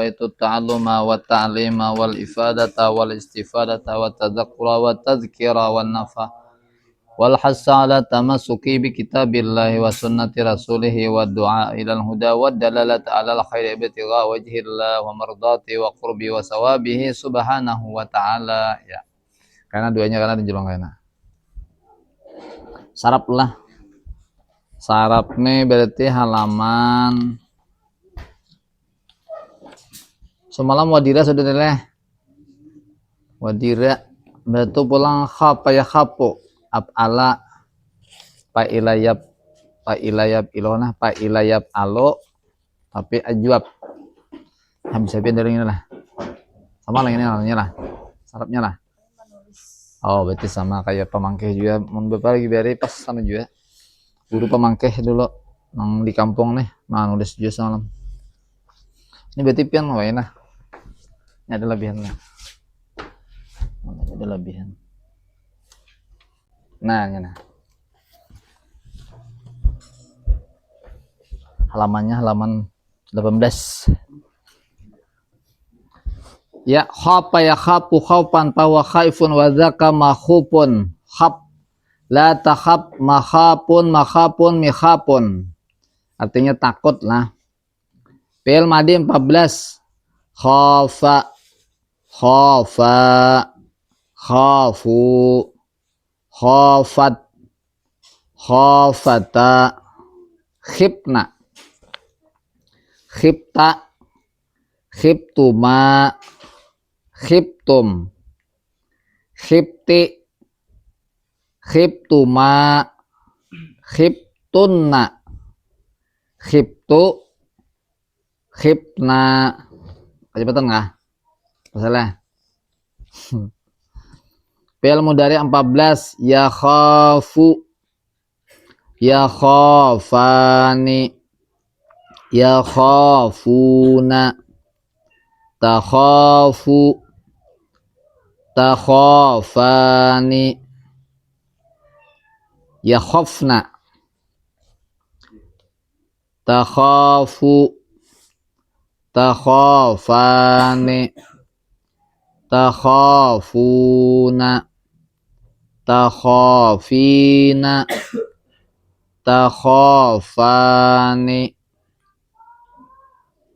rawaitu ta'alluma wa ta'lima wal ifadata wal istifadata wa tadhakkura wa tadhkira wa nafa wal hassa ala tamassuki bi kitabillahi wa sunnati rasulihi wa du'a ilal huda wa dalalata ala al khairi ibtigha wajhillah wa mardati wa qurbi wa sawabihi subhanahu wa ta'ala. Ya, karena duanya karena dijelong kena sarap lah. Sarap nih berarti halaman semalam wadira sudah deh. Wadira berarti pulang khapa ya khapu ab'ala pa ilayab ilona pa ilayab alo tapi ajwab habis dari ini lah sama lah ini namanya lah sarapnya lah. Oh berarti sama kayak pemangkeh juga mau beberapa lagi biar pas sama juga guru pemangkeh dulu yang di kampung nih mau nulis juga semalam. Ini berarti pian mau enak. Ini ada lebihan lah. Ada lebihan. Nah, ini nah. Halamannya halaman 18. Ya khapa ya khapu khaupan wa khaifun wa dzaka makhupun khap la takhab makhapun mikhapun. Artinya takut lah. Fi'il madhi 14 khafa khafu khafat khafata khibna khibta khibtuma khibtum khibti khibtuma khibtunna khibtu khibna. Kecepatan nggak? Masalah. Fi'il mudhari 14 ya khafu ya khafani ya khafuna takhafu takhafani ya khafna takhafu takhafani takhafuna takhafina takhafani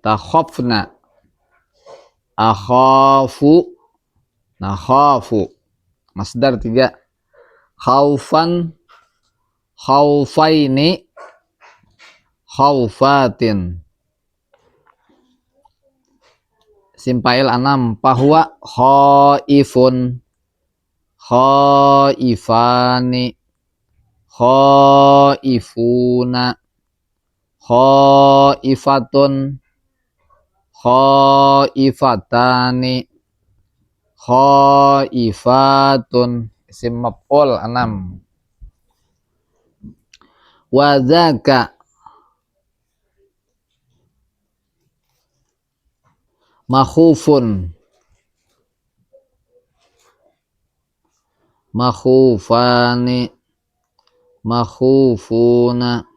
takhafna akhafu nakhafu. Masdar 3 khaufan khaufaini khaufatin. Simpail 6 bahwa khaifun khaifani khaifuna khaifatun khaifatani khaifatun. Isim maf'ul 6 wa dzaka makhufun makhufani makhufuna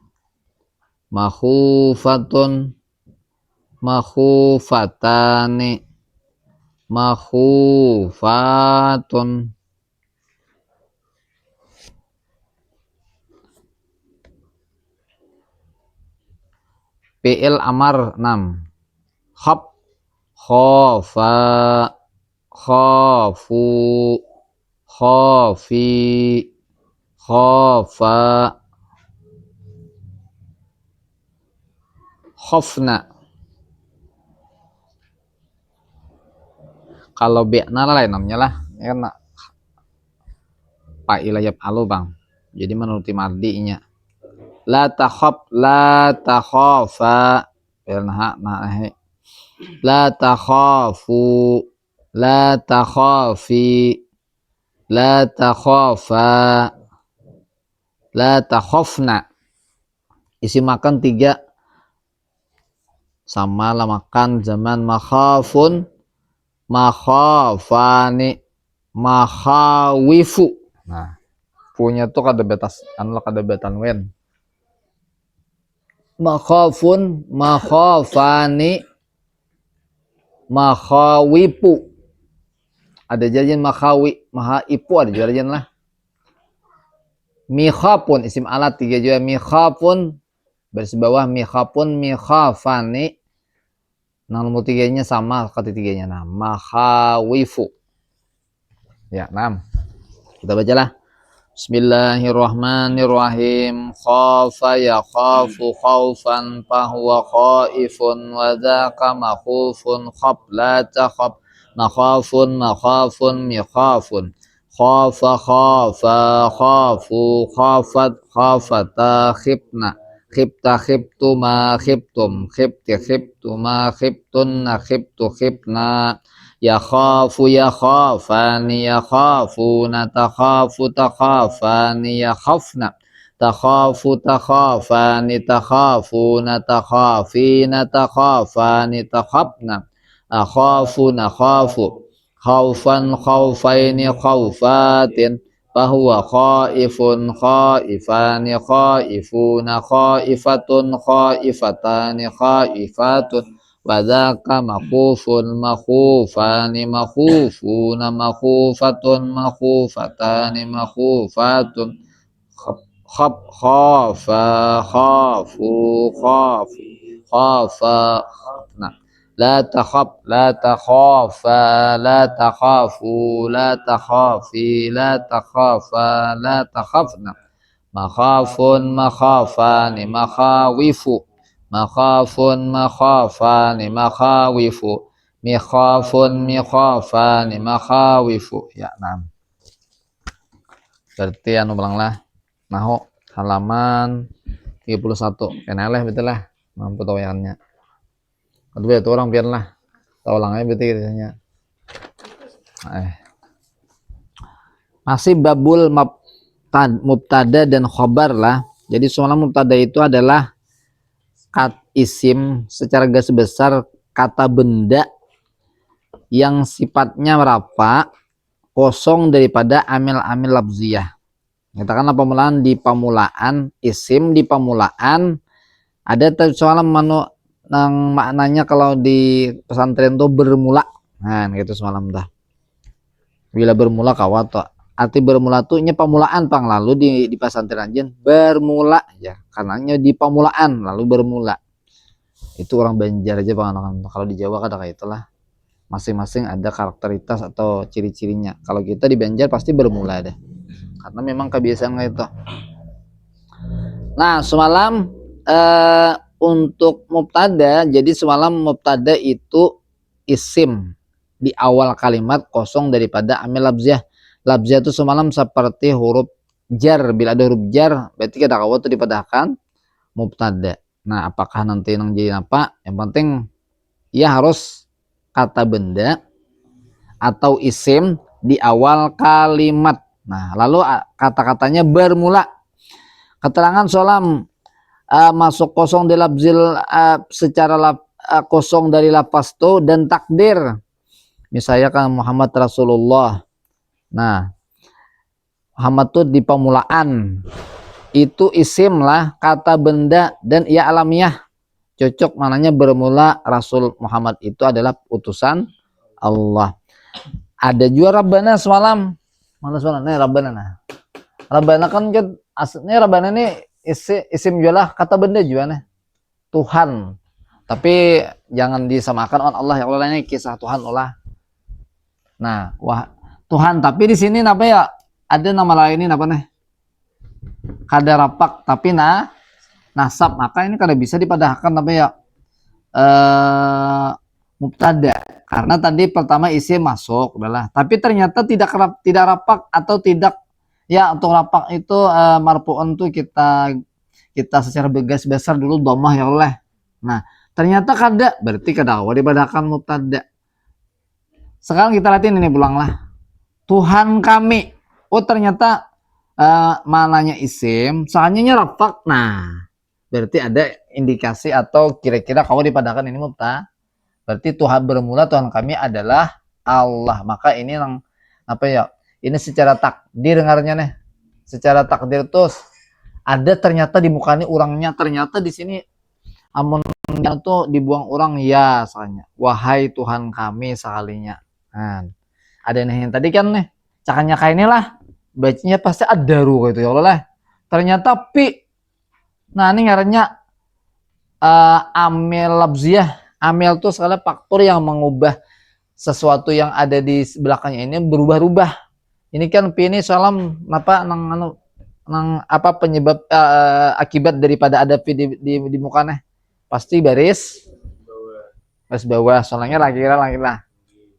makhufatun makhufatani makhufatun. Fi'il amar 6 khaf khafa khafu khafi khafa khafna. Kalau bi'na lain namanya lah ya kan pak ilayab alu bang, jadi menuruti mardinya la takhaf la takhafa la takhafu la takhafi la takhafa la takhafna. Isi makan 3 sama lah makan zaman makhafun makhafani makhawifu. Nah punya tuh kada batas anu kada betan wen makhafun makhafani makhawipu. Ada jajan makhawi, mahaipu ada juga jajan lah. Mikhafun isim alat 3 juga mikhafun baris bawah mikhafun mikhafani. Nah, nomor 3-nya sama ketiganya. Nah, makhawifu. Ya, 6. Kita bacalah. Bismillahirrahmanirrahim. Khafa yakhafu khaufan fahuwa khaifun wa dzaka makhufun khaf la takhaf makhafun makhafun mikhafun khafa khafa khafu khafat khafata khifna khifta khiftu khiftum khifti khiftuma khiftunna khiftu khifna yakhafu yakhafani yakhafuna takhafu takhafani yakhafna takhafu takhafani takhafuna takhafina takhafani takhafna akhafu nakhafu khaufan khaufaini khaufatin fahuwa khaifun khaifani khaifuna khaifatun khaifatani khaifatun wadzaka makhufun makhufani makhufuna makhufatun makhufatani makhufatun khaf khafa khafu khafu khafa. Nah, la takhaf la takhafa la takhafu la takhafi la takhafa la takhafna makhafun makhafani makhawifu makhafun makhafani makhawifu mikhafun mikhafani makhawifu. Ya, 6. Berarti anu belanglah nahu halaman 31 kenaleh betul lah mampu tawayannya. Kedua itu orang biarlah tahu langnya betul gitu. Masih babul mubtada dan khobar lah. Jadi semalam mubtada itu adalah isim secara garis besar kata benda yang sifatnya rafa kosong daripada amil-amil labziyah. Katakanlah pemulaan di pamulaan, isim di pamulaan ada semalam yang maknanya kalau di pesantren tuh bermula. Nah, gitu semalam dah. Bila bermula kawato. Arti bermula tuh nya pamulaan pang lalu di pesantren anjen bermula ya, karenanya di pamulaan lalu bermula. Itu orang Banjar aja Bang. Kalau di Jawa kadang kayak itulah. Masing-masing ada karakteritas atau ciri-cirinya. Kalau kita di Banjar pasti bermula deh. Karena memang kebiasaan kayak itu. Nah, semalam untuk mubtada, jadi semalam mubtada itu isim di awal kalimat kosong daripada amil labziyah. Labziyah itu semalam seperti huruf jar. Bila ada huruf jar, berarti kita kawat itu dipadahkan mubtada. Nah, apakah nanti yang jadi apa? Yang penting ya harus kata benda atau isim di awal kalimat. Nah, lalu kata-katanya bermula. Keterangan solam masuk kosong di labzil secara kosong dari lapas tu dan takdir. Misalnya kan Muhammad Rasulullah. Nah, Muhammad itu di pamulaan. Itu isim lah, kata benda dan ia alamiah. Cocok mananya bermula Rasul Muhammad itu adalah utusan Allah. Ada juga Rabbana semalam. Mana semalam? Nih Rabbana. Nah. Rabbana kan aslinya Rabbana ini isim juga kata benda juga nih. Tuhan. Tapi jangan disamakan on Allah. Ya Allah ini kisah Tuhan Allah. Nah, wah Tuhan. Tapi di sini apa ya? Ada nama lain ini apa nih? Kada rapak tapi nasab, maka ini kada bisa dipadahkan apa ya mubtada karena tadi pertama isim masuk adalah tapi ternyata tidak rapak atau tidak ya. Untuk rapak itu marfu'un tuh kita secara begas besar dulu dhammah ya Allah. Nah ternyata kada, berarti kada awal dipadahkan mubtada. Sekarang kita lihatin ini pulanglah Tuhan kami. Oh ternyata mananya isim, soalnya rapak. Nah, berarti ada indikasi atau kira-kira kalau dipadahkan ini mubtada. Berarti Tuhan bermula Tuhan kami adalah Allah. Maka ini yang apa ya? Ini secara takdir dengarnya nih. Secara takdir tuh ada ternyata di muka ini orangnya ternyata di sini amun yang tuh dibuang orang ya soalnya. Wahai Tuhan kami sekalinya. Nah, ada yang tadi kan nih, cakanya kayak inilah. Bacanya pasti ada ruh gitu ya Allah. Ternyata pi. Nah, ini ngarannya amil labziah. Amil tuh sekali faktor yang mengubah sesuatu yang ada di belakangnya ini berubah-ubah. Ini kan pi ini salam apa nang apa penyebab akibat daripada ada pi di mukanya? Pasti baris bawah. Soalnya lagi lah.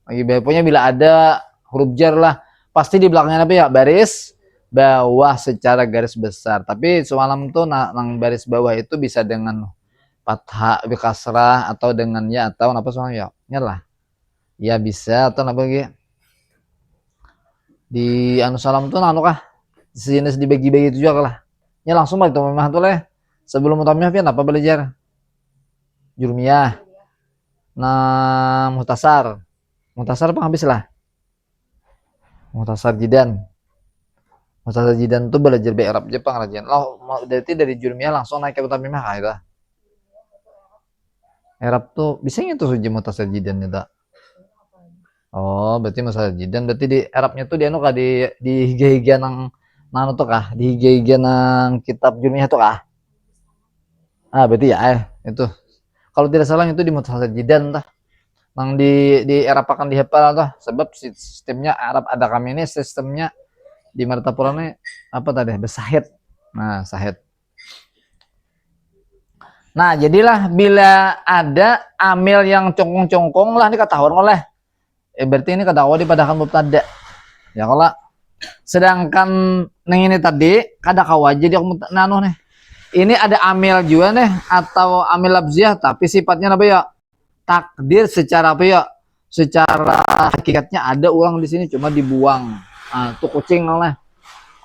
Lagi punya bila ada huruf jar lah, pasti di belakangnya apa ya? Baris bawah secara garis besar. Tapi semalam tuh nang baris bawah itu bisa dengan fathah, kasrah atau dengan ya atau apa soalnya ya lah. Ya bisa atau apa lagi? Di anu salam tuh anu kah? Sejenis dibagi-bagi itu juga lah. Ya langsung balik tuh memang tuh lah. Sebelum utamanya apa belajar? Jurmiyah. Nah, muhtasar apa habis lah? Muhtasar jidan tuh belajar Arab Jepang rajian. Lah berarti dari Jurmiyah langsung naik ke utamimah kah itu? Arab tuh bisanya tuh suji muhtasar jidan itu. Oh, berarti masalah jidan berarti di Arabnya tuh dia anu kah di higa-higa nang tuh kah? Di higa-higa nang kitab Jurmiyah tuh kah? Berarti ya itu. Kalau tidak salah itu di muhtasar jidan tah. Nang di Arab akan dihafal tah sebab sistemnya Arab ada kami ini sistemnya di Martapura ini apa tadi? Bersahid. Nah, sahid. Nah, jadilah bila ada amil yang congkong-congkong lah ini ketahuan oleh. Berarti ini ketahuan dipadakan mubtada. Ya kalau sedangkan neng ini tadi kada kawaja dia nano nih. Ini ada amil juga nih atau amil labziah tapi sifatnya apa ya? Takdir secara apa ya? Secara hakikatnya ada uang di sini cuma dibuang. Nah, tuh kucing lah.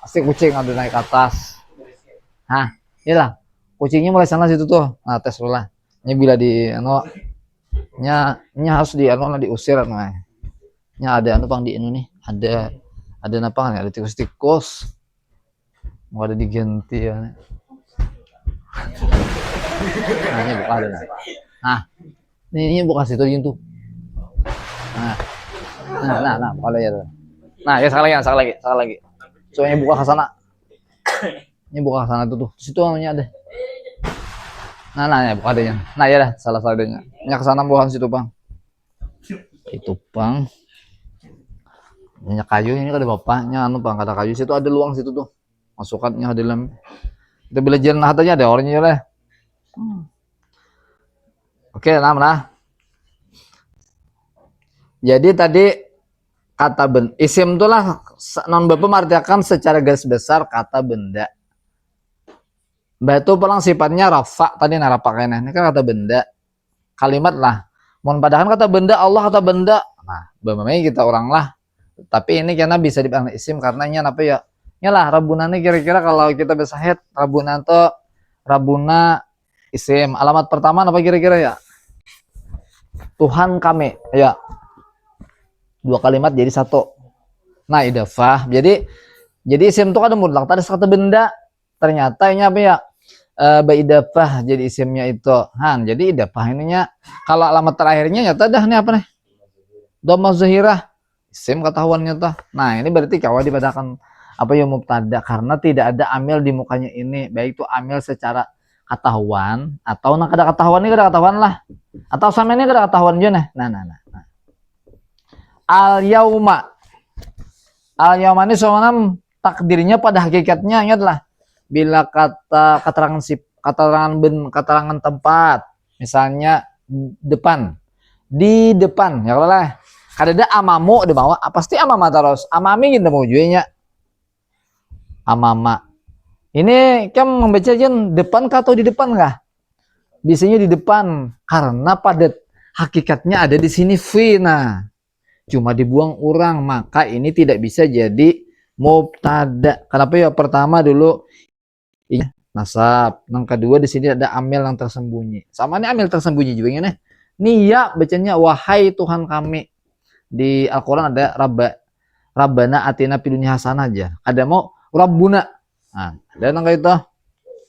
Pasti kucing ada naik ke atas. Hah, iyalah. Kucingnya mulai sana situ tuh. Nah, tes dulu lah. Ini bila di anu nya harus di anu diusir nah. Nya ada anu pang di anu nih. Ada apa nih? Ada tikus-tikus. Mau ada diganti ya. Nah, ini buka ada. Nah, ini buka situ gitu. Nah, kalau ya. Nah, ya sekali lagi. Soalnya buka ke sana. Ini buka ke sana tuh. Di situ anunya ada. Nah, ya buka adanya. Nah, ya dah, salah adanya. Nya ke sana bukan situ, Bang. Itu, Bang. Nya kayu ini ada bapaknya anu, Bang, ada kayu situ ada luang situ tuh. Masukannya ada dalam. Kita belajar nah aja ada orangnya lah. Oke, nah. Jadi tadi kata isim itulah non bapak mengartikan secara garis besar kata benda. Batu pelang sifatnya rafa tadi narapak kayaknya. Ini kan kata benda. Kalimat lah. Mohon padahal kata benda Allah kata benda. Nah, bagaimana kita orang lah. Tapi ini karena bisa dipanggil isim karena apa ya? Nyalah Rabuna ini kira-kira kalau kita bersahid Rabuna itu Rabuna isim. Alamat pertama apa kira-kira ya? Tuhan kami ya. Dua kalimat jadi satu. Nah, idafah. Jadi isim itu kan mutlak. Tadi kata benda. Ternyata ini apa ya? Idafah jadi isimnya itu. Jadi idafah ininya kalau alamat terakhirnya nyata dah nih apa nih? Dhamma zahirah. Isim ketahuan nyata. Nah, ini berarti kawan dipadakan apa ya mubtada karena tidak ada amil di mukanya ini. Baik itu amil secara ketahuan atau nak ada ketahuan ini kada ketahuan lah. Atau sama ini kada ketahuan juga nah. Nah. Al yauma ini soalnya takdirnya pada hakikatnya ingatlah bila keterangan tempat misalnya depan di depan ya lah kada ada amamu di bawah pasti amama terus amami gitu mau jualnya amama ini kan membaca jen depan kah atau di depan kah biasanya di depan karena pada hakikatnya ada di sini fina cuma dibuang orang maka ini tidak bisa jadi mubtada. Kenapa ya? Pertama dulu ini nasab, yang kedua di sini ada amil yang tersembunyi. Sama ini amil tersembunyi juga nih. Ya bacanya wahai Tuhan kami. Di Al-Qur'an ada Rabbana atina fid dunya hasanah aja. Ada mau Rabbuna. Nah, ada nang itu.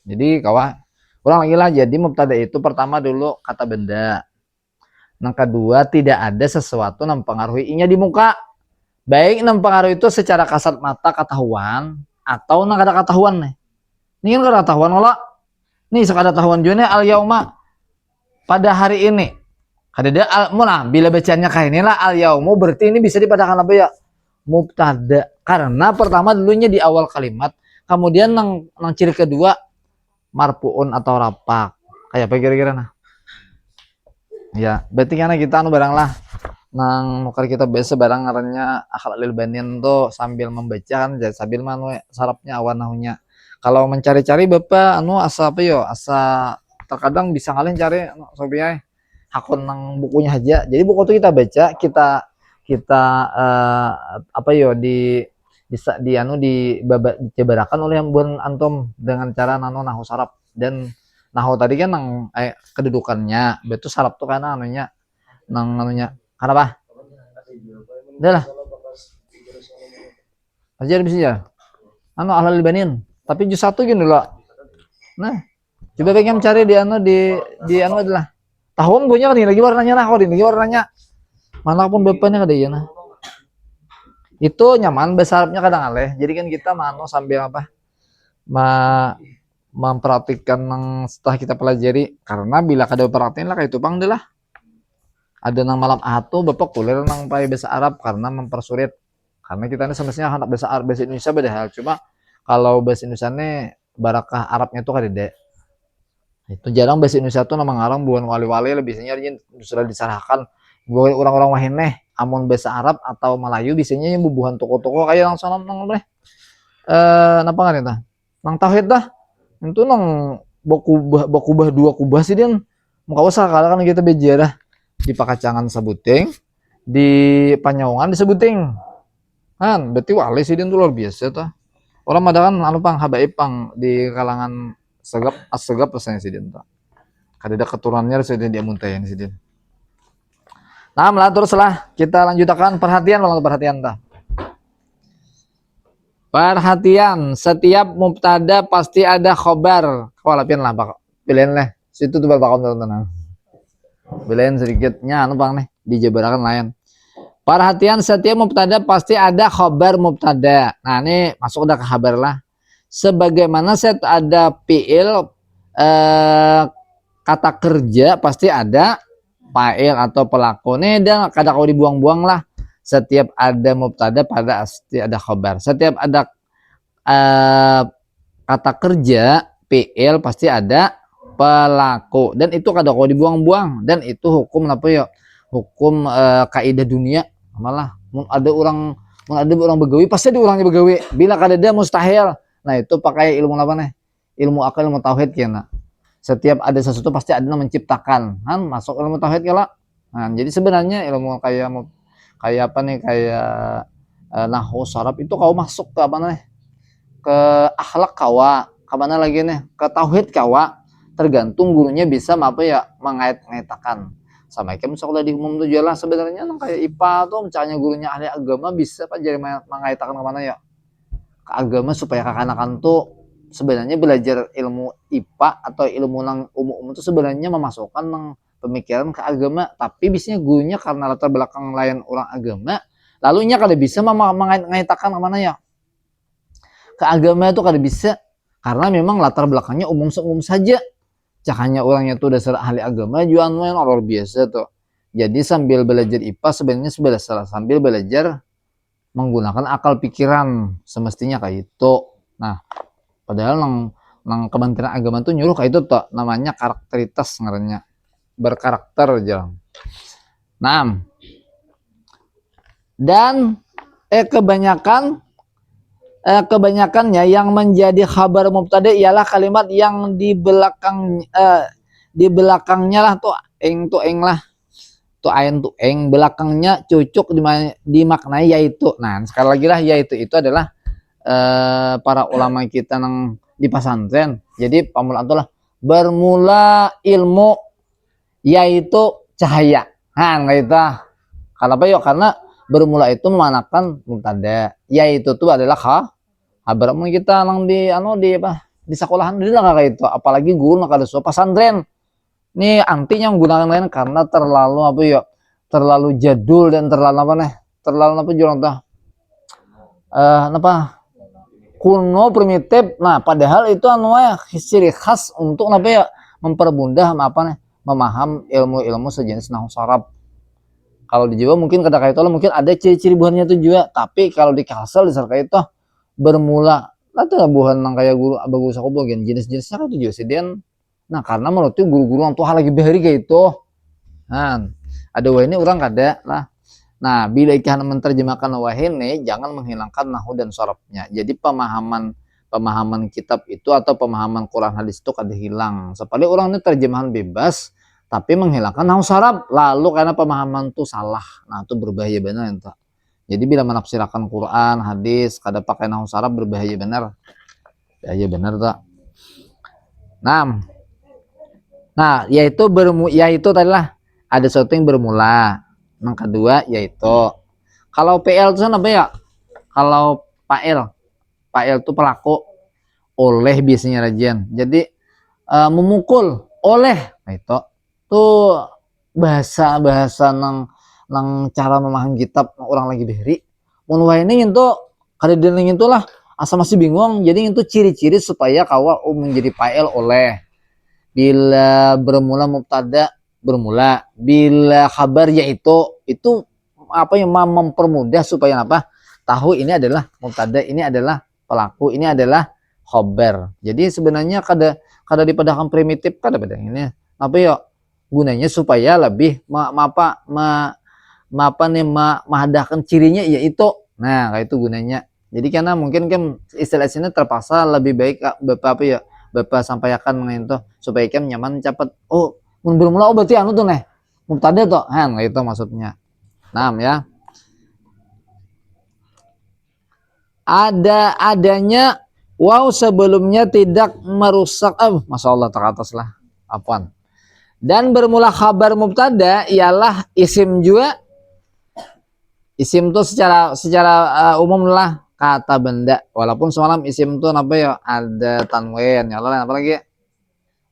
Jadi kawan Ulang lagi lah. Jadi mubtada itu pertama dulu kata benda. Yang kedua tidak ada sesuatu yang mempengaruhi nya di muka. Baik mempengaruhi itu secara kasat mata ketahuan atau nang ada ketahuan nih. Ini kan ada ketahuan olah. Nih sekada tahuan juga nih al yauma pada hari ini. Kadada al mula bila bacanya kayak inilah al yaumu berarti ini bisa dipadakan apa ya? Mubtada. Karena pertama dulunya di awal kalimat, kemudian nang ciri kedua marpuun atau rapak. Kayak apa kira-kira nah? Ya, berarti karena kita anu barang lah nang nukar kita biasa barang ngarannya akhlak lil banin tuh sambil membaca kan jadi sambil manu sarapnya awan nahunya. Kalau mencari-cari Bapak anu asa apa yo? Asa terkadang bisa kalian cari anu sobiai hakun nang bukunya aja. Jadi buku itu kita baca, kita apa yo di anu dicebarakan oleh yang buan antum dengan cara nano nahu sarap dan nahu tadi kan nang kedudukannya betul sarap tuh karena anunya nang anunya kenapa? Udah lah. Ajar bisa ya. Anu ahlal banin. Tapi juz 1 gini loh. Nah, coba pengen cari di anu di anu adalah tahun punya kan lagi warnanya nah, ini lagi warnanya. Manapun bapaknya kada ya nah. Itu nyaman bahasa Arabnya kadang aleh. Jadi kan kita mano sambil apa? Memperhatikan yang setelah kita pelajari karena bila kada perhatiin lah kayak itu pang lah. Ada nang malam atu bapak kuliah nang pakai bahasa Arab karena mempersulit karena kita ini semestinya anak bahasa Arab bahasa Indonesia beda hal cuma kalau bahasa Indonesia ini barakah Arabnya tuh kadede itu jarang bahasa Indonesia tuh nama ngarang bukan wali-wali lebihnya sudah disalahkan buat orang-orang wahineh amun bahasa Arab atau Melayu biasanya yang bubuhan toko-toko kayak langsung nang napa kan itu nang tauhid dah itu nang bakubah dua kubah sih dia muka usah kalau kan kita bejarah di Pakacangan sebuting, di Panyaungan disebuting. Kan, berarti wali sih dia tuh luar biasa tuh. Orang ada kan anu pang habaib pang di kalangan segap as-segap rasanya sih dia tuh. Kada ada keturunannya sih dia muntahin sih dia. Nah, teruslah kita lanjutkan perhatian tuh. Perhatian, setiap mubtada pasti ada khobar. Kau lapian lah, Pak. Pilihan lah. Situ tuh bakal tenang. Belain sedikitnya anu bang nih dijebarakan lain. Perhatian setiap mubtada pasti ada khabar mubtada. Nah ini masuk udah ke khabar lah. Sebagaimana set ada fiil kata kerja pasti ada fa'il atau pelaku. Nih dan kada kau dibuang-buang lah. Setiap ada mubtada pasti ada khabar. Setiap ada kata kerja fiil pasti ada pelaku dan itu kada kau dibuang-buang dan itu hukum apa ya hukum kaidah dunia malah ada orang begawi pasti ada orangnya begawi bila kada ada mustahil. Nah itu pakai ilmu apa nih ilmu akal ilmu tauhid kena setiap ada sesuatu pasti ada yang menciptakan kan masuk ilmu tauhid kala. Nah jadi sebenarnya ilmu kayak apa nih kayak nahwu saraf itu kau masuk ke apa nih ke akhlak kawa ke mana lagi nih ke tauhid kawa tergantung gurunya bisa apa ya mengait-ngaitakan sama kayak misalnya di umum tuh jelas sebenarnya kayak IPA tuh misalnya gurunya ahli agama bisa apa jadi mengaitakan kemana ya ke agama supaya kakak-anak tuh sebenarnya belajar ilmu IPA atau ilmu nang umum itu sebenarnya memasukkan nang pemikiran ke agama tapi biasanya gurunya karena latar belakang lain orang agama lalunya kada bisa mengait-ngaitakan kemana ya ke agama itu kada bisa karena memang latar belakangnya umum saja. Cakanya orangnya tuh dasar ahli agama jualan luar biasa tuh. Jadi sambil belajar IPA sebenarnya sudah sambil belajar menggunakan akal pikiran semestinya kayak itu. Nah, padahal nang Kementerian Agama tuh nyuruh kayak itu tuh namanya karakteritas ngarannya. Berkarakter aja. Nah. Dan kebanyakannya yang menjadi khabar mubtada ialah kalimat yang di belakangnya lah tuh eng lah tuh ain tuh eng belakangnya cucuk dimaknai yaitu. Nah sekali lagi lah yaitu itu adalah para ulama kita nang di pesantren. Jadi pamulaan tuh lah bermula ilmu yaitu cahaya. Nah gitu. Kenapa yuk? Karena bermula itu memanakan mubtada yaitu tuh adalah kabar kita nang di apa di sekolahan dia lah kayak itu, apalagi guru nak ada pesantren nih antinya menggunakan lain karena terlalu apa ya, terlalu jadul dan terlalu apa nih, terlalu apa jurang tah apa kuno primitif. Nah padahal itu anu ya ciri khas untuk apa ya, mempermudah apa nih, memaham ilmu-ilmu sejenis nahwu sharaf. Kalau di Jawa mungkin kata itu mungkin ada ciri-ciri buhannya itu juga, tapi kalau di Kalsel di Sarka itu bermula atau buhan nang kayak guru bagus aku bagian jenis-jenisnya kan itu juga sedian. Nah karena menurut itu guru-guru yang tuh lagi behari kayak itu, nah ada wahini orang kada lah. Nah bila ikan menerjemahkan wahini jangan menghilangkan nahwu dan sharafnya. Jadi pemahaman kitab itu atau pemahaman Quran hadis itu kada hilang. Seperti orang ini terjemahan bebas tapi menghilangkan nahwu syaraf, lalu karena pemahaman itu salah, nah itu berbahaya benar ente. Jadi bila menafsirkan Quran hadis kada pakai nahwu syaraf berbahaya benar, bahaya benar tak. Nah yaitu tadilah ada sesuatu yang bermula. Yang kedua yaitu kalau PL itu apa ya, kalau PL itu pelaku, oleh biasanya rajian, jadi memukul oleh, nah itu tuh bahasa nang cara memahami kitab orang lagi beri mun ini itu kada dening itulah asa masih bingung. Jadi itu ciri-ciri supaya kawa menjadi fa'il oleh. Bila bermula mubtada bermula, bila khabar yaitu itu apa yang mempermudah supaya apa, tahu ini adalah mubtada, ini adalah pelaku, ini adalah khabar. Jadi sebenarnya kada dipadakan primitif, kada pada ini apa ya gunanya supaya lebih mahadahkan cirinya yaitu. Nah kayak itu gunanya. Jadi karena mungkin kan istilah sini terpaksa lebih baik bapak apa ya, bapak sampaikan mengenai itu supaya kan nyaman cepat. Oh bermula berarti anu tuh nih mubtada tuh itu maksudnya. Nah ya adanya wow sebelumnya tidak merusak masya Allah teratas lah apaan. Dan bermula khabar mubtada ialah isim juga. Isim itu secara umum lah kata benda. Walaupun semalam isim itu apa ya, ada tanwin, ya Allah, apa lagi?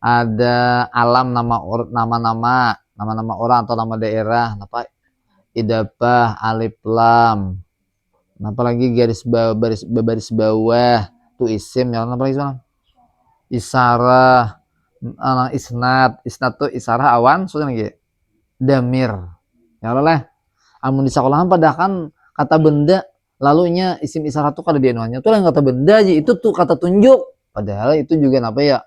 Ada alam, nama-nama orang atau nama daerah, apa idapah, alif lam. Apa lagi baris bawah itu isim, ya Allah, apa lagi semalam? Isarah, isnad tuh isarah awan sudah lagi damir, ya Allah. Amun di sekolahan pada kan kata benda lalunya isim isyarat tuh kada dienuannya tuh yang kata benda aja itu tuh kata tunjuk, padahal itu juga apa ya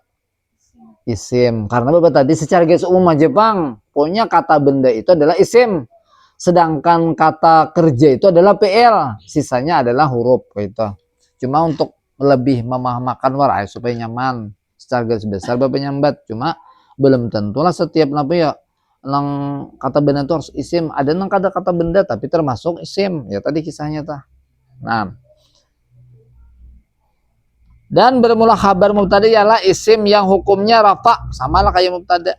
isim. Karena bapak tadi secara garis umum aja bang, pokoknya kata benda itu adalah isim, sedangkan kata kerja itu adalah PL, sisanya adalah huruf gitu. Cuma untuk lebih memahamakan warai supaya nyaman secara garis besar bapak nyambat, cuma belum tentulah setiap apa ya nang kata benda itu harus isim. Ada nang kata benda tapi termasuk isim ya tadi kisahnya tah. Nah dan bermula khabar mubtada ialah isim yang hukumnya rafa, sama lah kayak mubtada,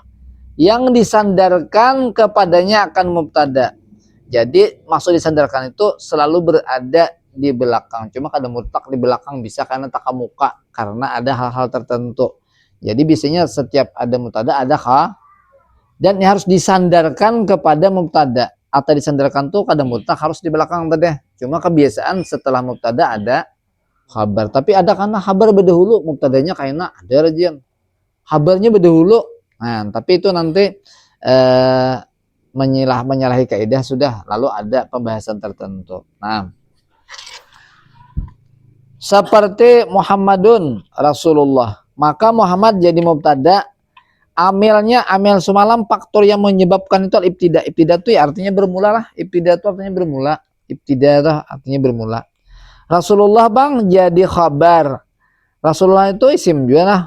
yang disandarkan kepadanya akan mubtada. Jadi maksud disandarkan itu selalu berada di belakang, cuma kadang mutlak di belakang bisa karena tak muka, karena ada hal-hal tertentu. Jadi biasanya setiap ada mubtada ada dan harus disandarkan kepada mubtada. Atau disandarkan tuh kadang mutlak harus di belakang tadi. Cuma kebiasaan setelah mubtada ada khabar. Tapi ada karena khabar berdahulu, mubtadanya kayaknya ada rajian. Khabarnya berdahulu. Nah, tapi itu nanti menyalahi kaidah sudah, lalu ada pembahasan tertentu. Nah, seperti Muhammadun Rasulullah, maka Muhammad jadi mubtada, amilnya amil semalam faktor yang menyebabkan itu ibtida. Ibtida itu ya artinya bermula lah. Ibtida itu artinya bermula. Ibtida itu artinya bermula. Rasulullah bang jadi khabar. Rasulullah itu isim juga lah.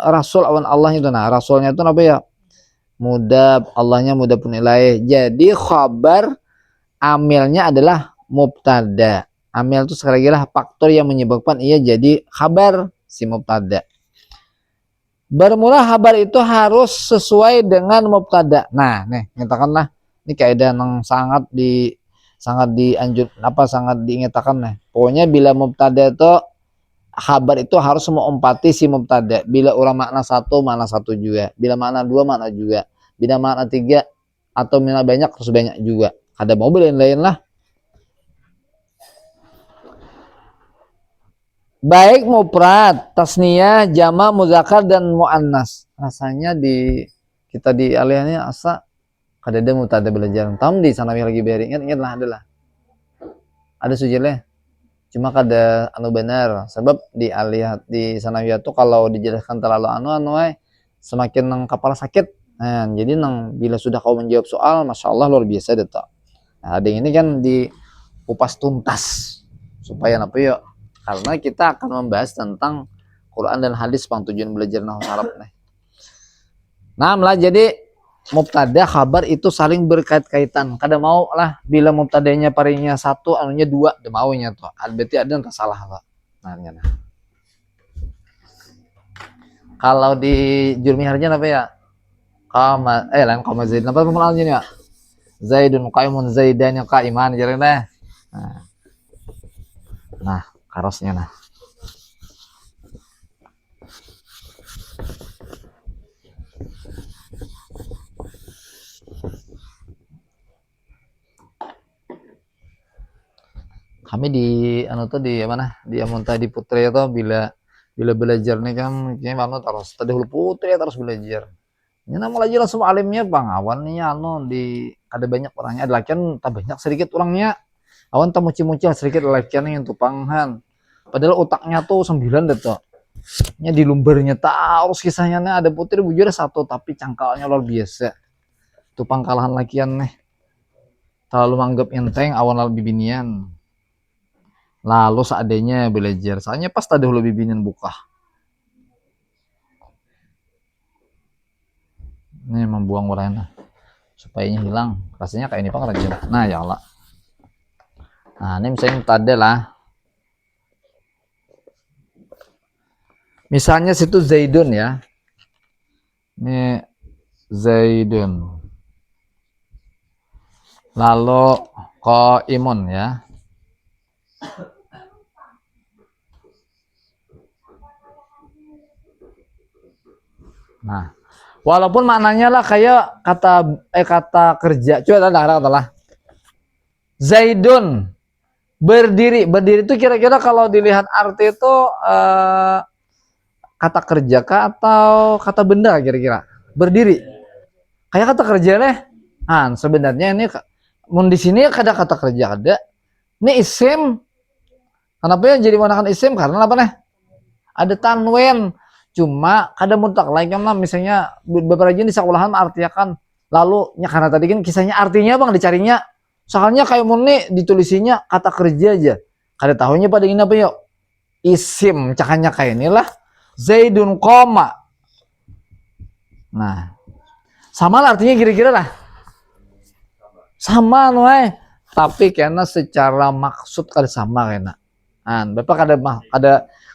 Rasul awan Allah itu nah. Rasulnya itu apa ya? Mudab, Allahnya mudab pun ilaih. Jadi khabar amilnya adalah mubtada. Amil itu sekali lagi lah faktor yang menyebabkan ia jadi khabar si mubtada. Bermula khabar itu harus sesuai dengan mubtada. Nah, nih nyatakanlah ini kaidah yang sangat diingatkan nih. Pokoknya bila mubtada itu Khabar itu harus mengumpati si mubtada. Bila urang makna satu juga. Bila makna dua makna juga. Bila makna tiga atau makna banyak harus banyak juga. Ada mau lain-lain lah. Baik mufrad, tasniyah, jama, muzakkar dan muannas. Rasanya kita di alihnya asa kada ada mubtada belajar. Tam di sana lagi beri ingat lah adalah. Ada sujilnya. Cuma kada anu benar sebab di alih di sanawiyah tuh kalau dijelaskan terlalu semakin nang kepala sakit. Nah, jadi nang bila sudah kau menjawab soal, masya Allah luar biasa deh. Nah, ada ini kan di kupas tuntas supaya apa ya? Karena kita akan membahas tentang Quran dan hadis pang tujuan belajar nahwu Arab nih. Nah, lah jadi mubtada khabar itu saling berkait-kaitan. Kada mau lah bila mubtadanya parinya satu, anunya dua, de maunya tuh. Berarti ada yang salah lah. Nah. Kalau di Jurmi Harjan apa ya? Lain kama Zaid. Apa pemulaannya ya? Zaidun qaimun Zaidan yang qaiman jadi deh. Nah, karosnya nah. Kami di mana di Amunta di Putri itu bila belajar nih kan kayaknya mana terus tadi hulu Putri terus belajar ini nama lagi langsung alimnya bang awan nih di ada banyak orangnya ada lakian tak banyak sedikit orangnya awan tak muci-muci sedikit lakian yang tupanghan padahal otaknya tuh 9 deh tuh nya di lumbernya terus kisahnya nih ada Putri bujur satu tapi cangkalnya luar biasa tupang kalahan lakian nih terlalu menganggap enteng awan lebih binian. Lalu seadanya belajar. Soalnya pas tadi lebih binin buka. Ini membuang warna supaya ini hilang. Rasanya kayak ini pak rajin. Nah ya Allah. Nah ini misalnya tadi lah. Misalnya situ Zaidun ya. Ini Zaidun. Lalu Qaimun ya. Nah, walaupun maknanya lah kayak kata kerja. Coba lah. Zaidun berdiri itu kira-kira kalau dilihat arti itu kata kerja kah atau kata benda kira-kira berdiri kayak kata kerja nih. Nah, sebenarnya ini di sini ada kata kerja ada. Ini isim. Kenapa ya jadi menggunakan isim karena apa nih? Ada tanwin. Cuma ada mutlak lain kan misalnya beberapa jenis sekolahan artiakan lalu karena tadi kan kisahnya artinya bang dicarinya soalnya kayak murni ditulisinya kata kerja aja kada tahunya pada ini apa yuk isim cakanya kayak inilah Zaidun koma nah sama lah artinya kira-kira lah sama noy tapi karena secara maksud kada sama kena nah bapak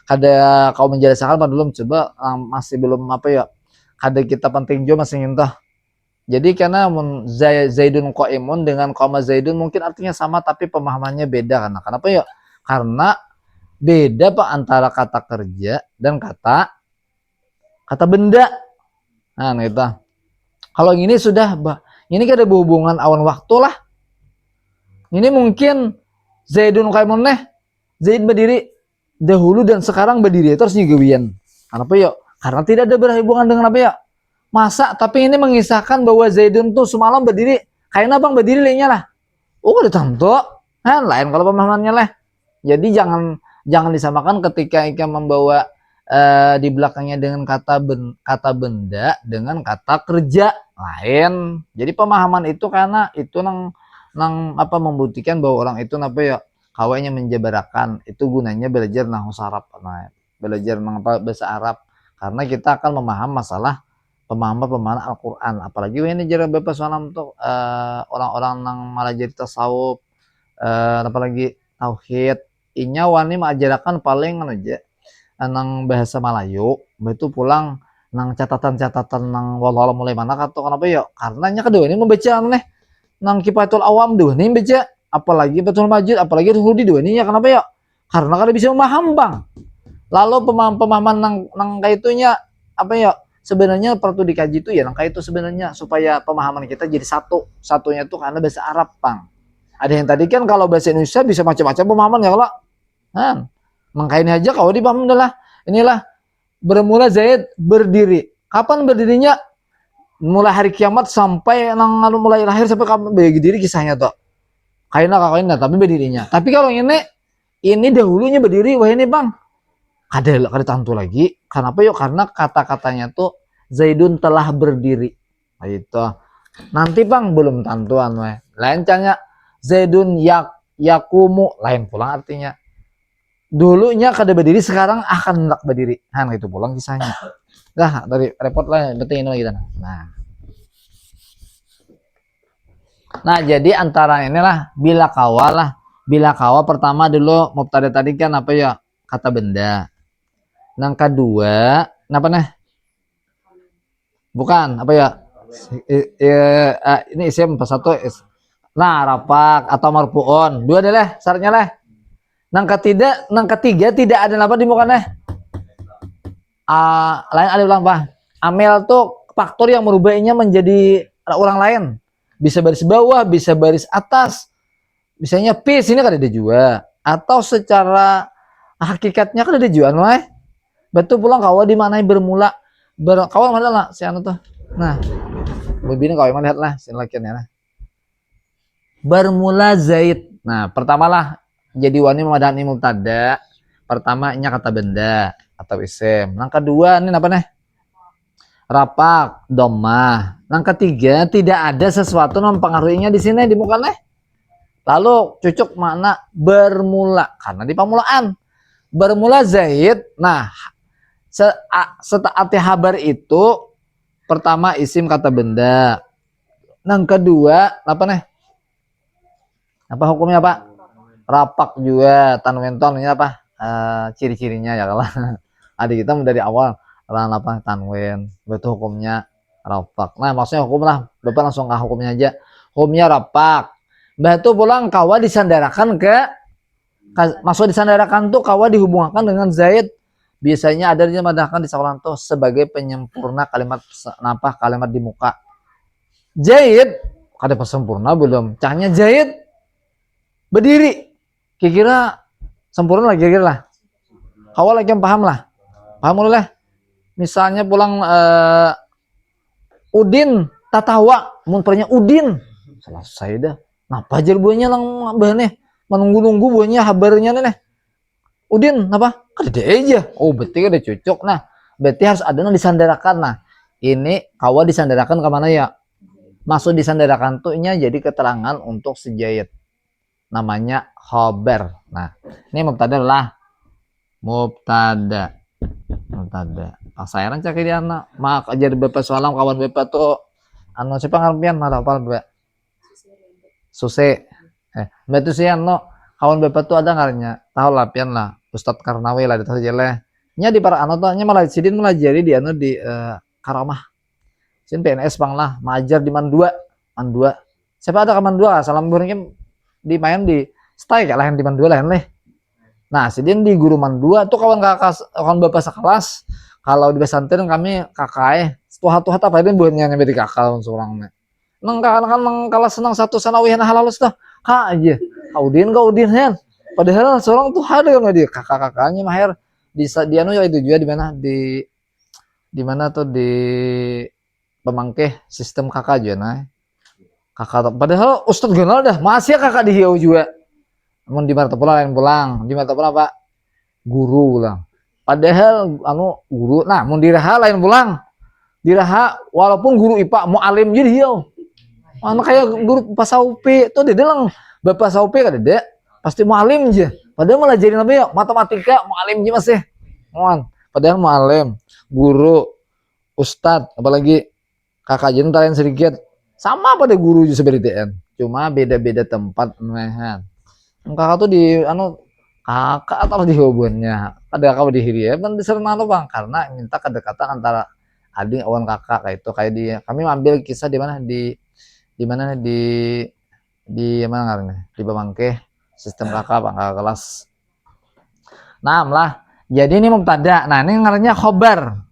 ada kau menjelaskan belum coba masih belum apa ya ada kita penting juga masih ngintah jadi karena Zaidun qaimun dengan koma Zaidun mungkin artinya sama tapi pemahamannya beda karena kenapa ya karena beda pak antara kata kerja dan kata benda nah itu kalau ini sudah ini kan ada hubungan awan waktu lah ini mungkin Zaidun qaimun Zaid berdiri dahulu dan sekarang berdiri terus nyegawian. Kenapa ya? Karena tidak ada berhubungan dengan apa ya? Masa tapi ini mengisahkan bahwa Zaidun tuh semalam berdiri. Kayaknya bang berdiri lainnya lah. Oh udah tentu. Nah, lain kalau pemahamannya lah. Jadi jangan disamakan ketika Ika membawa di belakangnya dengan kata benda dengan kata kerja lain. Jadi pemahaman itu karena itu nang membuktikan bahwa orang itu apa ya? Kawainya menjabarakan itu gunanya belajar nahwu Arab belajar bahasa Arab karena kita akan memaham masalah pemahaman Al-Qur'an apalagi ini jarang Bapak soalan untuk orang-orang yang malah jadi tasawuf apalagi tauhid inya wani mengajarkan paling aja nang bahasa Melayu itu pulang nang catatan nang walau mulai mana atau kenapa ya karena kedua ini membaca nang Kifatul Awam dua ini baca apalagi Fathul Majid apalagi Hudi dua ini ya kenapa ya karena kada bisa memaham bang Lalu pemahaman nang kaitunya apa ya? Sebenarnya perlu dikaji itu ya nang kaitu sebenarnya supaya pemahaman kita jadi satunya tuh karena bahasa Arab Pang. Ada yang tadi kan kalau bahasa Indonesia bisa macam-macam pemahaman ya kalau kan makanya aja kalau dipaham adalah inilah bermula Zaid berdiri. Kapan berdirinya? Mulai hari kiamat sampai nang mulai lahir sampai kapan berdiri kisahnya tuh. Kainlah tapi berdirinya. Tapi kalau ini dahulunya berdiri wah ini Bang. Ada tentu lagi. Kenapa yuk? Karena kata-katanya tuh Zaidun telah berdiri. Nah, itu. Nanti Bang belum tentuan weh. Lain canya Zaidun yakumu lain pulang artinya. Dulunya kada berdiri sekarang akan hendak berdiri. Nah itu pulang kisahnya. Nah dari repot lah betul ini lagi Nah jadi antara inilah bila kawa pertama dulu mubtada tadi kan apa ya kata benda. Yang kedua apa nih? Bukan apa ya? Ini isim pas satu. Nah rapak atau marfuon dua deh lah syaratnya lah. Nang ketiga tidak ada apa di muka nih. Lain ada ulang pak. Amel tuh faktor yang merubahnya menjadi orang lain. Bisa baris bawah, bisa baris atas. Misalnya P sini kan ada juga. Atau secara hakikatnya kan ada juga. Betul pulang kawa di mana bermula. Kawa mana lah si anu tuh. Nah, begini kawa mana lihat lah si lakiannya lah. Bermula Zaid. Nah, pertama lah jadi wani memadani mubtada. Pertamanya kata benda atau isim. Yang kedua ini apa nih? Rapak, domah. Yang ketiga tidak ada sesuatu mempengaruhinya di sini di muka nih. Lalu cucuk makna bermula karena di pamulaan. Bermula Zaid. Nah, setelah habar itu pertama isim kata benda. Yang kedua apa nih? Apa hukumnya Pak? Rapak juga tanwin ini apa? Ciri-cirinya ya kalau adik kita dari awal apa tanwin betul hukumnya rapak. Nah maksudnya hukum lah Bapak langsung ke hukumnya aja. Hukumnya rapak. Batu pulang kawa disandarakan maksud disandarakan tuh kawa dihubungkan dengan Zaid. Biasanya ada dimadahkan di Sawalanto sebagai penyempurna kalimat kalimat di muka. Zaid ada pesempurna belum? Cahnya Zaid berdiri. Kira-kira sempurna lah kira-kira lah. Kawa lagi yang paham lah. Paham lah. Misalnya pulang Udin tatawa munpernya Udin selesai dah. Napa aja buahnya lang bahannya menunggu-nunggu buahnya habarnya nih. Udin apa? Kada aja. Oh betul ada cocok. Nah berarti harus ada yang disandarakan. Nah ini kawa disandarakan ke mana ya? Maksud disandarakan tuh jadi keterangan untuk sejaid. Namanya khobar. Nah ini mubtada lah. Mubtada. Saya rancak dia anak mak ajar bapak soalam kawan bapak tuh anu siapa ngarpian malah apa bapak Suse betul sih anu kawan bapak tuh ada ngarnya tahu lapian lah Ustadz Karnawi lah itu saja lah nya di para anu tuh nya malah sidin melajari di anu di Karamah sin PNS bang lah majar di Mandua siapa ada ke Mandua salam burungnya di main di stay kayak lain di Mandua lain leh. Nah, sidin di guru Mandua tuh kawan bapak sekelas. Kalau di pesantren kami kakak tuha-tuha apa itu buatnya nyampe di kakak seorang. Nang kalah senang satu sanawih nah halus dah. Aja. Kaudin hen. Padahal seorang tuh ada yang dia kakak-kakaknya mahir di anu ya itu juga di mana tuh di pemangkeh sistem kakak aja nah. Kakak padahal Ustadz kenal dah, masih kakak di hiau juga. Namun di mata pulang di mata pulang Pak guru ulang padahal anu guru nah mau diraha lain pulang diraha walaupun guru IPA mau alim jadi hiau mana kayak guru pasaupi tuh dia bilang bapak saupi kan dede pasti mau alim aja padahal malah jadi nabi matematika mau alim aja masih padahal mau alim guru ustad apalagi kakak jentar yang sedikit sama pada guru juga seperti cuma beda-beda tempat mehan kakak tuh di anu kakak atau di hubungannya ada kau di hiri ya kan diserna lo bang karena minta kedekatan antara adik awan kakak kayak itu kayak dia kami ambil kisah di mana di mana ngarangnya di Bamangke sistem kakak bang kakak kelas nah lah Jadi ini mubtada. Nah, ini ngarannya khobar.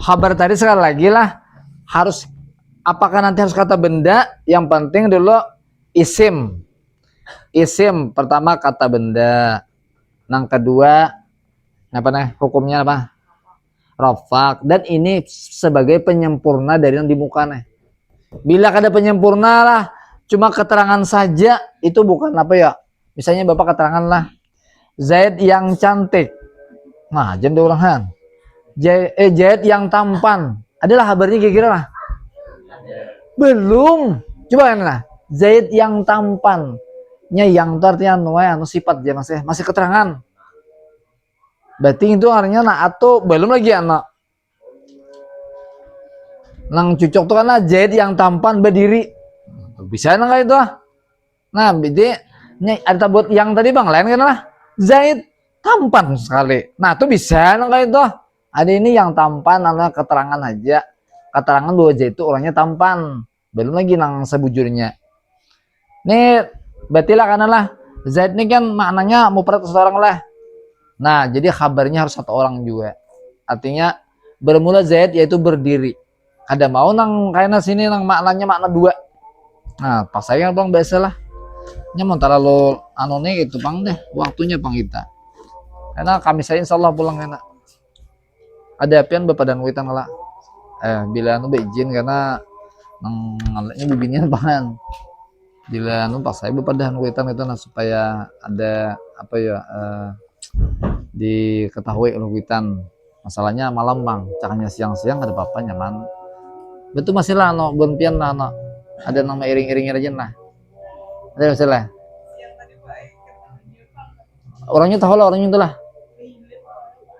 Khobar tadi sekali lagi lah harus, apakah nanti harus kata benda? Yang penting dulu isim. Isim pertama kata benda. Yang kedua apa nih? Hukumnya apa? Rafak. Dan ini sebagai penyempurna dari yang di mukanya. Bila ada penyempurna lah, cuma keterangan saja itu bukan apa ya? Misalnya Bapak keterangan lah Zaid yang cantik. Nah, jam dua ulangan. Zaid yang tampan. Adalah kabarnya kira-kira lah. Belum. Coba kan lah. Zaid yang tampan. Nya yang itu artinya anu sifat dia masih keterangan. Berarti itu artinya nah atau belum lagi anak. Nang cucok tuh karena Zaid yang tampan berdiri. Bisa nang itu ah. Nah, jadi ada buat yang tadi Bang lain kan lah. Zaid tampan sekali. Nah, itu bisa nang itu. Ada ini yang tampan adalah keterangan aja. Keterangan bahwa Zaid itu orangnya tampan. Belum lagi nang sebujurnya. Nih, berarti lah karena lah Zaid ini kan maknanya mufrad seseorang lah. Nah, jadi kabarnya harus satu orang juga. Artinya bermula Zaid yaitu berdiri. Ada mau nang kayaknya sini nang maknanya makna dua. Nah, pas saya Bang biasa lah. Nya mau terlalu anu nih gitu Bang deh. Waktunya Bang kita. Karena kami saya insyaallah pulang enak. Ada apian Bapak dan witan lah. Bila anu beizin karena nang ngaletnya bibinya Bang. Bila anu pas saya Bapak dan witan itu nah supaya ada apa ya diketahui oleh witan. Masalahnya malam Bang, cakanya siang-siang ada apa nyaman. Betul masih lah no bonpian lah no. Ada nama iring-iringnya aja lah. Ada masalah. Orangnya tahu lah orangnya itu lah.